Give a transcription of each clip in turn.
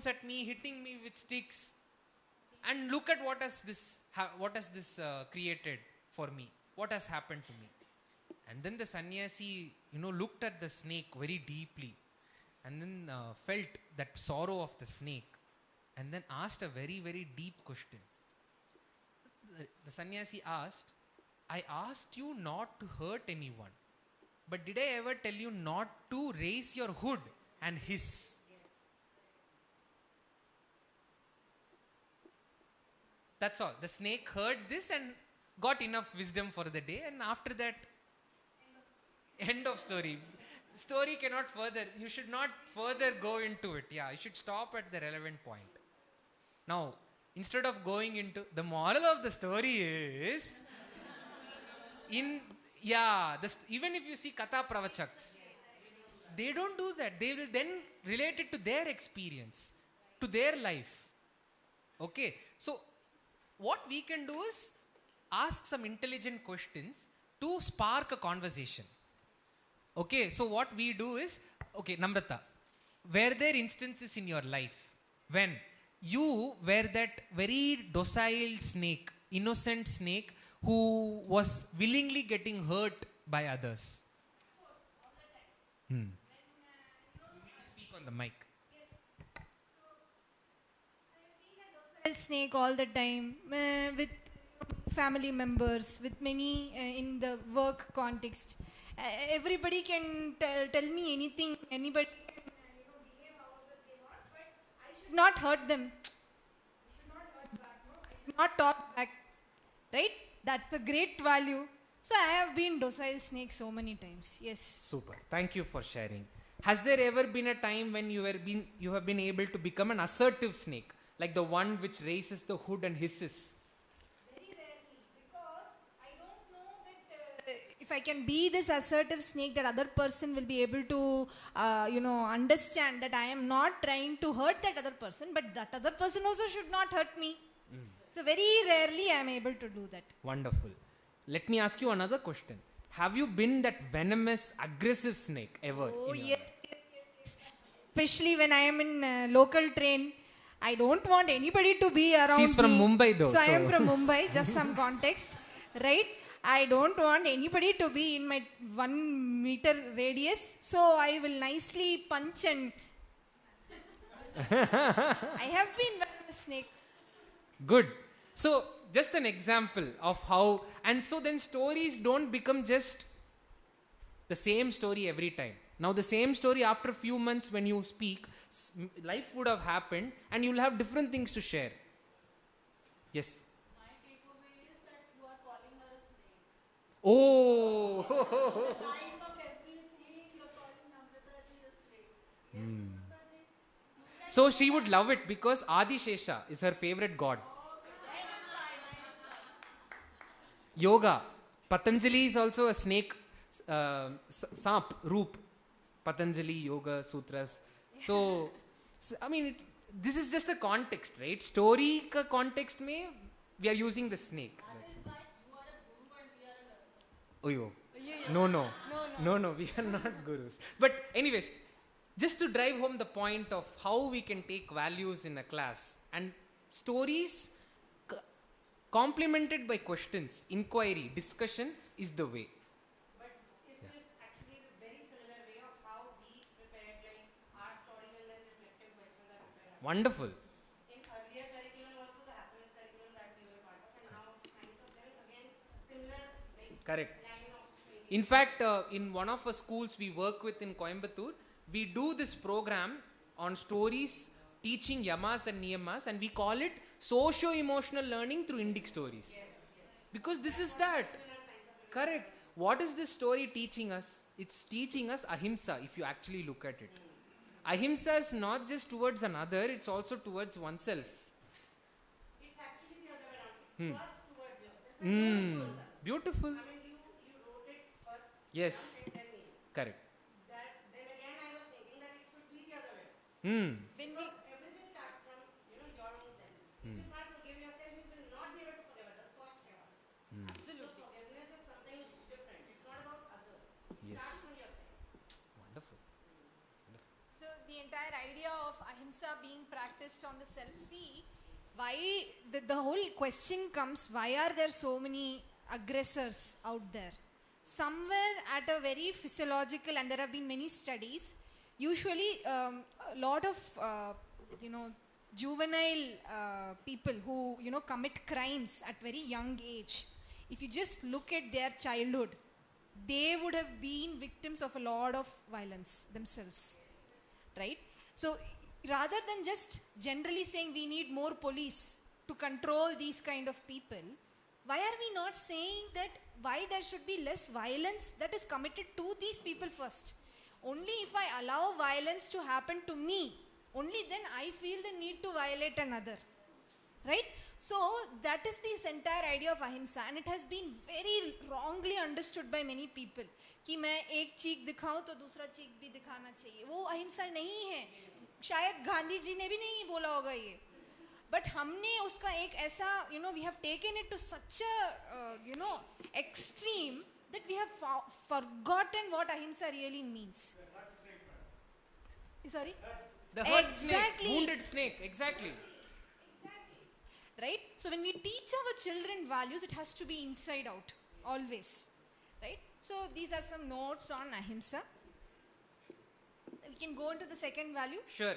at me, hitting me with sticks. And look at what has this created for me. What has happened to me. And then the sannyasi, looked at the snake very deeply. And then felt that sorrow of the snake. And then asked a very, very deep question. The sannyasi asked, I asked you not to hurt anyone. But did I ever tell you not to raise your hood and hiss? That's all. The snake heard this and got enough wisdom for the day. And after that, end of story. Story cannot further. You should not further go into it. Yeah, you should stop at the relevant point. Now, instead of going into the moral of the story is even if you see Katha Pravachaks, they don't do that. They will then relate it to their experience, to their life. Okay, so what we can do is ask some intelligent questions to spark a conversation. Okay, so what we do is, okay, Namrata, were there instances in your life when you were that very docile snake, innocent snake who was willingly getting hurt by others? Of course, all the time. When, Speak on the mic. yes. So, I have been a docile snake all the time with family members, with many in the work context. Everybody can tell me anything, anybody can behave however they want, but I should not hurt them. I should not hurt back, no? I should not talk back, right? That's a great value. So I have been docile snake so many times, yes. Super. Thank you for sharing. Has there ever been a time when you have been able to become an assertive snake, like the one which raises the hood and hisses? Very rarely, because I don't know that if I can be this assertive snake, that other person will be able to, understand that I am not trying to hurt that other person, but that other person also should not hurt me. So very rarely I am able to do that. Wonderful. Let me ask you another question. Have you been that venomous, aggressive snake ever? Oh, yes. Especially when I am in local train, I don't want anybody to be around She's from me. Mumbai though. So I am from Mumbai, just some context, right? I don't want anybody to be in my 1 meter radius. So I will nicely punch and I have been a snake. Good. So, just an example of how, and so then stories don't become just the same story every time. Now, the same story after a few months when you speak, life would have happened and you'll have different things to share. Yes. My takeaway is that you are calling her a snake. Oh. The eyes of everything, you're calling Namrata ji a snake. Yes, Namrata ji. So she would love it because Adi Shesha is her favorite god. Yoga. Patanjali is also a snake, Samp, Roop. Patanjali, Yoga, Sutras. So I mean, this is just a context, right? Story ka context mein, we are using the snake. That's it. Oh, yo. No, we are not gurus. But anyways, just to drive home the point of how we can take values in a class, and stories complemented by questions, inquiry, discussion is the way. But it is actually the very similar way of how we prepared like our story and then reflective questions are prepared. Wonderful. In earlier curriculum also the happiness curriculum that we were part of, and now science of health again similar like Correct. line of thinking. In fact, in one of the schools we work with in Coimbatore, we do this program on stories, teaching yamas and niyamas, and we call it socio-emotional learning through Indic stories. Because this is that. Correct. What is this story teaching us? It's teaching us ahimsa, if you actually look at it. Ahimsa is not just towards another, it's also towards oneself. It's actually the other way around. It's first towards yourself. Beautiful. I mean, you wrote it first. Yes. And then me. Correct. That then again I was thinking that it should be the other way. When we Because everything starts from your own self. If you can't forgive yourself, you will not be able to forgive others. absolutely. Forgiveness is something different. It's not about others. Yes. Start from yourself. Wonderful. So the the entire idea of ahimsa being practiced on the self. See, why the whole question comes, why are there so many aggressors out there? Somewhere at a very physiological, and there have been many studies, usually a lot of, juvenile people who, commit crimes at very young age, if you just look at their childhood, they would have been victims of a lot of violence themselves, right? So rather than just generally saying we need more police to control these kind of people, why are we not saying that why there should be less violence that is committed to these people first? Only if I allow violence to happen to me, only then I feel the need to violate another, right? So that is this entire idea of ahimsa, and it has been very wrongly understood by many people कि मैं एक चीख दिखाऊं तो दूसरा चीख भी दिखाना चाहिए. वो अहिंसा नहीं है. शायद गांधी जी ने भी नहीं बोला होगा ये, but हमने उसका एक ऐसा, we have taken it to such a, extreme that we have forgotten what ahimsa really means. Sorry? The hurt Exactly. snake, wounded snake, exactly. Right? So when we teach our children values, it has to be inside out, always. Right? So these are some notes on ahimsa. We can go into the second value. Sure,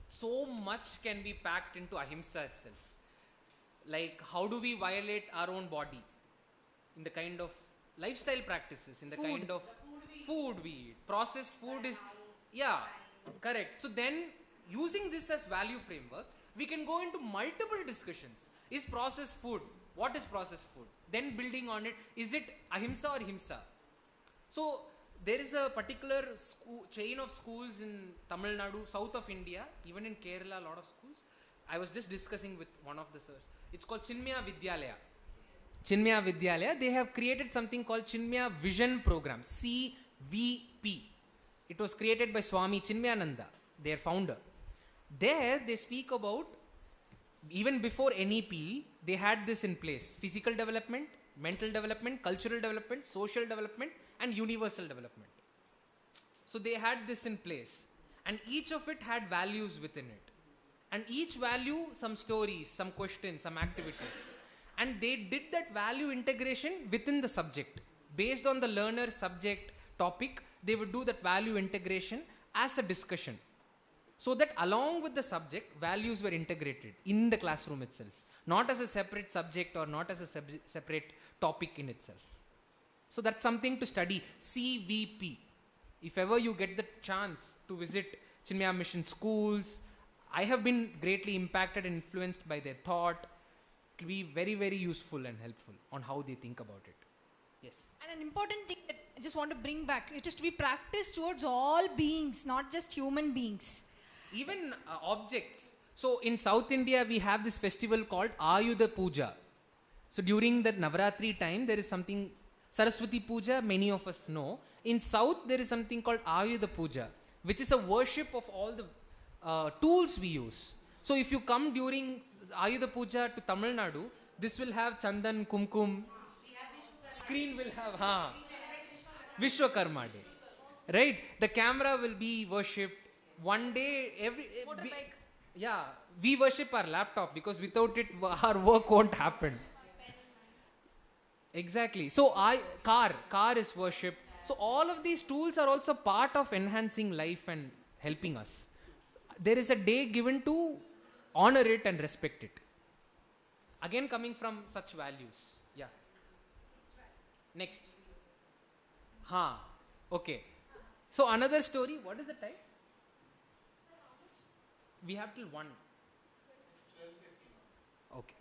so much can be packed into ahimsa itself. Like, how do we violate our own body? In the kind of lifestyle practices, in the kind of food we eat. Processed food is, correct. So then, using this as value framework, we can go into multiple discussions. Is processed food? What is processed food? Then building on it, is it ahimsa or himsa? So there is a particular chain of schools in Tamil Nadu, south of India, even in Kerala, a lot of schools. I was just discussing with one of the sirs. It's called Chinmaya Vidyalaya. Chinmaya Vidyalaya, they have created something called Chinmaya Vision Program, CVP. It was created by Swami Chinmayananda, their founder. There they speak about, even before NEP, they had this in place: physical development, mental development, cultural development, social development, and universal development. So they had this in place, and each of it had values within it. And each value, some stories, some questions, some activities. And they did that value integration within the subject. Based on the learner's subject topic, they would do that value integration as a discussion. So that along with the subject, values were integrated in the classroom itself. Not as a separate subject or not as a separate topic in itself. So that's something to study. CVP. If ever you get the chance to visit Chinmaya Mission schools, I have been greatly impacted and influenced by their thought. It will be very, very useful and helpful on how they think about it. Yes. And an important thing that I just want to bring back, it is to be practiced towards all beings, not just human beings. Even objects. So in South India, we have this festival called Ayudha Puja. So during the Navaratri time, there is something, Saraswati Puja, many of us know. In South, there is something called Ayudha Puja, which is a worship of all the tools we use. So if you come during Ayudha Puja to Tamil Nadu, this will have Chandan, Kumkum. Screen will have Vishwakarma Day. Right? The camera will be worshipped. One day, we worship our laptop because without it, our work won't happen. Exactly. So, car is worshipped. So, all of these tools are also part of enhancing life and helping us. There is a day given to honor it and respect it. Again, coming from such values. Yeah. Next. Okay. So, another story. What is the time? We have till 1. Okay.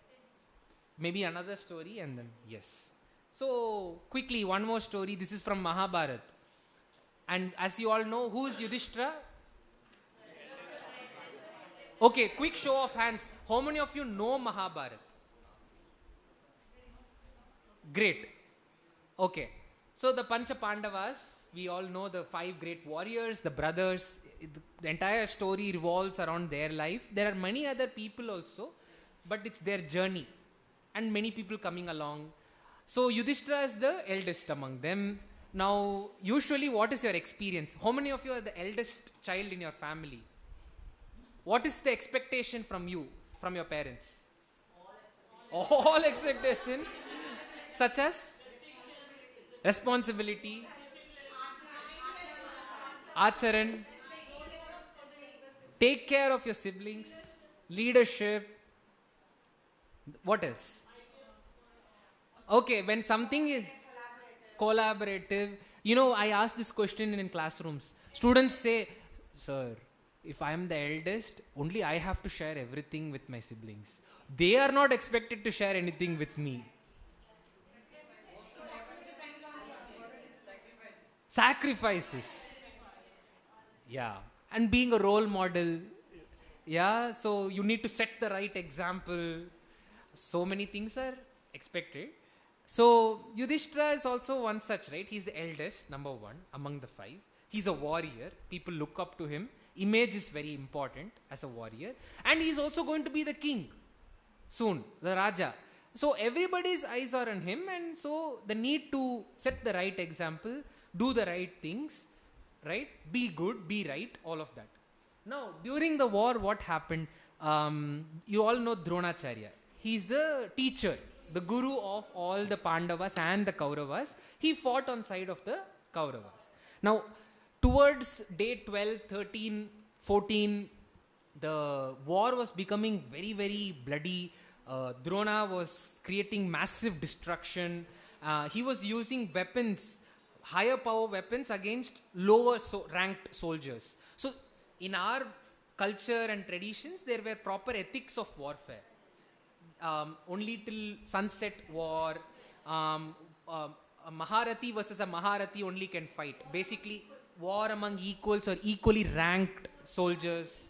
Maybe another story and then, yes. So, quickly, one more story. This is from Mahabharata. And as you all know, who is Yudhishthira? Okay, quick show of hands. How many of you know Mahabharata? Great. Okay. So, the Pancha Pandavas, we all know the 5 great warriors, the brothers. The entire story revolves around their life. There are many other people also, but it's their journey and many people coming along. So Yudhishthira is the eldest among them, Now, usually what is your experience? How many of you are the eldest child in your family? What is the expectation from you, from your parents? All expectation, such as responsibility, acharan, take care of your siblings, leadership. What else? Okay, when something is collaborative, you know, I ask this question in classrooms. Students say, sir, if I am the eldest, only I have to share everything with my siblings. They are not expected to share anything with me. Sacrifices. Yeah. And being a role model. Yeah. So you need to set the right example. So many things are expected. So Yudhishthira is also one such, right? He's the eldest, number one, among the 5. He's a warrior. People look up to him. Image is very important as a warrior. And he's also going to be the king soon, the Raja. So everybody's eyes are on him, and so the need to set the right example, do the right things, right? Be good, be right, all of that. Now, during the war, what happened? You all know Dronacharya. He's the teacher, the guru of all the Pandavas and the Kauravas. He fought on side of the Kauravas. Now, towards day 12, 13, 14, the war was becoming very, very bloody. Drona was creating massive destruction. He was using weapons, higher power weapons against lower ranked soldiers. So, in our culture and traditions, there were proper ethics of warfare. Only till sunset war, a Maharati versus a Maharati only can fight. Basically, war among equals or equally ranked soldiers,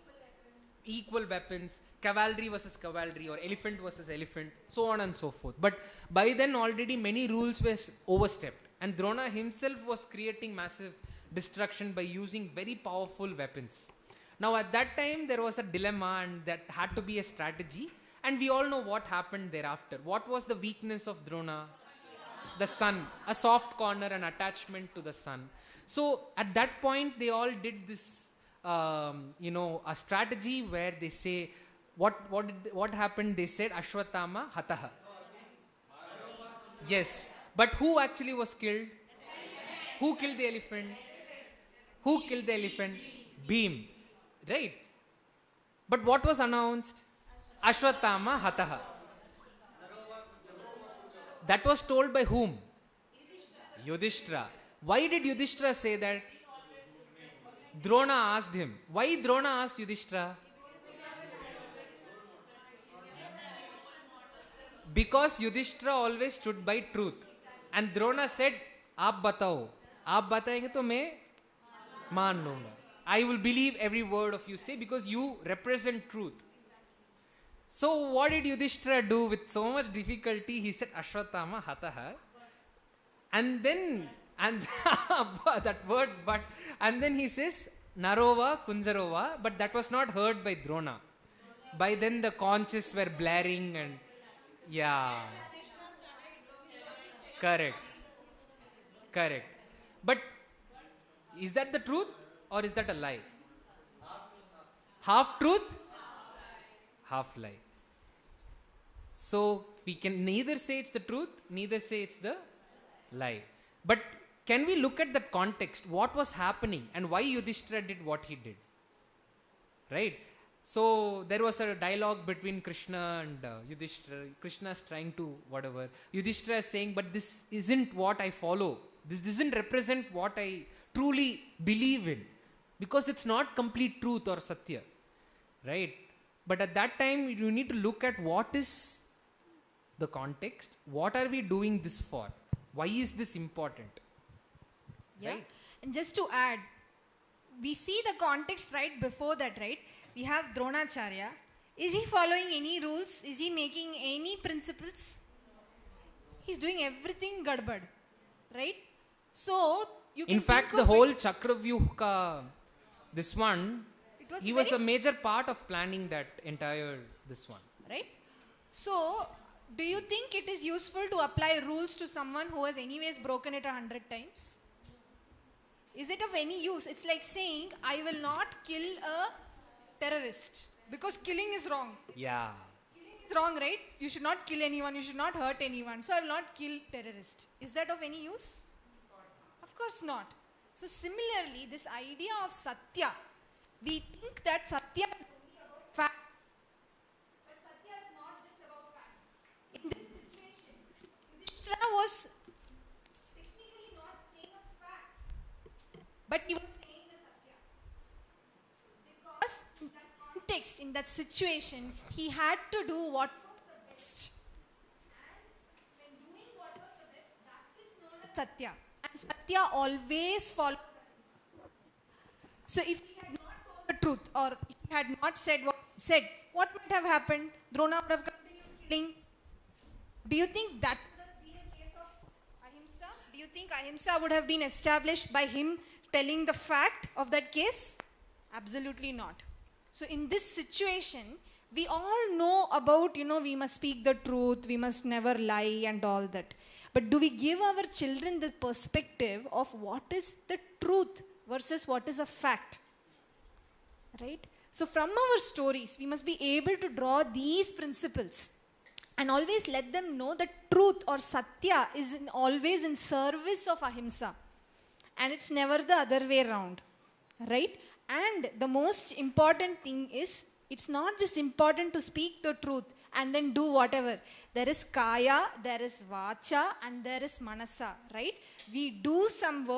equal weapons, cavalry versus cavalry or elephant versus elephant, so on and so forth. But by then already many rules were overstepped, and Drona himself was creating massive destruction by using very powerful weapons. Now at that time there was a dilemma, and that had to be a strategy, and we all know what happened thereafter. What was the weakness of Drona? The sun, a soft corner, an attachment to the sun. So at that point they all did this a strategy where they say, what happened? They said Ashwatthama Hataha. Yes, but who actually was killed? Who killed the elephant? Who killed the elephant? Bhim, right? But what was announced? Ashwatthama Hataha. That was told by whom? Yudhishthira. Why did Yudhishthira say that? Drona asked him. Why Drona asked Yudhishthira? Because Yudhishthira always stood by truth. And Drona said, Aap batao. Aap batayenge to main maan lunga. I will believe every word of you say because you represent truth. So what did Yudhishthira do with so much difficulty? He said, Ashwatthama Hataha. And then, that word, but, and then he says, Narova Kunjarova, but that was not heard by Drona. By then the conches were blaring and, yeah. Correct. But is that the truth or is that a lie? Half truth? Half lie. So we can neither say it's the truth, neither say it's the lie. But can we look at the context? What was happening and why Yudhishthira did what he did? Right? So there was a dialogue between Krishna and Yudhishthira. Krishna is trying to whatever. Yudhishthira is saying, but this isn't what I follow. This doesn't represent what I truly believe in. Because it's not complete truth or satya. Right? But at that time, you need to look at what is the context. What are we doing this for? Why is this important? Yeah. Right? And just to add, we see the context right before that, right? We have Dronacharya. Is he following any rules? Is he making any principles? He's doing everything gadbad, right? So, you can In fact, the whole Chakravyuh this one, he was a major part of planning that entire this one. Right? So, do you think it is useful to apply rules to someone who has anyways broken it 100 times? Is it of any use? It's like saying, I will not kill a terrorist because killing is wrong. Yeah. It's wrong, right? You should not kill anyone, you should not hurt anyone. So I will not kill terrorist. Is that of any use? Of course not. So similarly, this idea of Satya, we think that Satya is only about facts. But Satya is not just about facts. In this situation, Yudhishthira was technically not saying a fact, but he was saying the Satya. Because in that context, in that situation, he had to do what was the best. And when doing what was the best, that is known as Satya. And Satya always follows. So if he had not told the truth, or if he had not said what he said, what might have happened? Drona would have continued killing. Do you think that would have been a case of ahimsa? Do you think ahimsa would have been established by him telling the fact of that case? Absolutely not. So in this situation, we all know about, we must speak the truth, we must never lie and all that. But do we give our children the perspective of what is the truth versus what is a fact? Right? So from our stories, we must be able to draw these principles and always let them know that truth or satya is always in service of ahimsa. And it's never the other way around. Right? And the most important thing is, it's not just important to speak the truth and then do whatever. There is kaya, there is vacha, and there is manasa, right? We do some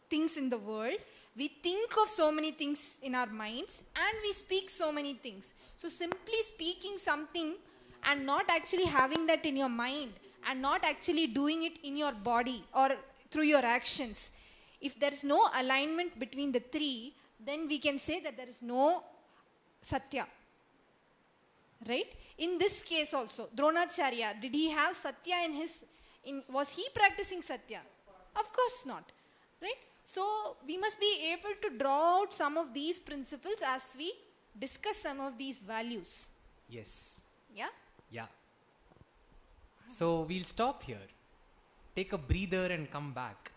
things in the world. We think of so many things in our minds and we speak so many things. So simply speaking something and not actually having that in your mind and not actually doing it in your body or through your actions. If there is no alignment between the three, then we can say that there is no satya. Right? In this case also, Dronacharya, did he have satya was he practicing satya? Of course not. Right? So we must be able to draw out some of these principles as we discuss some of these values. Yes. Yeah? Yeah. So we'll stop here. Take a breather and come back.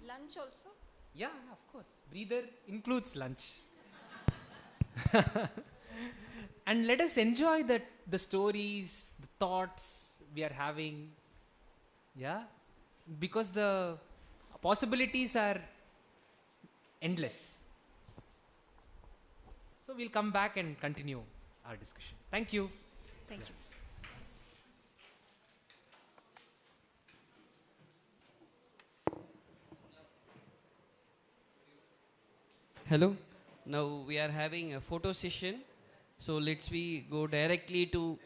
Lunch also? Yeah, of course. Breather includes lunch. And let us enjoy the stories, the thoughts we are having. Yeah? Because the possibilities are endless. So we'll come back and continue our discussion. Thank you. Thank you. Hello. Now we are having a photo session. So let's we go directly to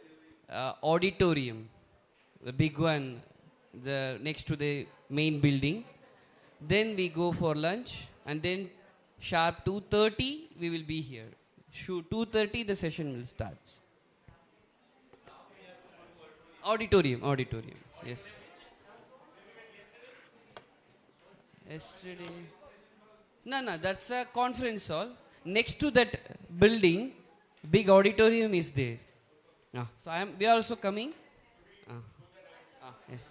auditorium, the big one, the next to the main building. Then we go for lunch, and then sharp 2:30 we will be here. 2:30 the session will start. Auditorium. Yes. Yesterday. No, that's a conference hall. Next to that building, big auditorium is there. So we are also coming. Yes.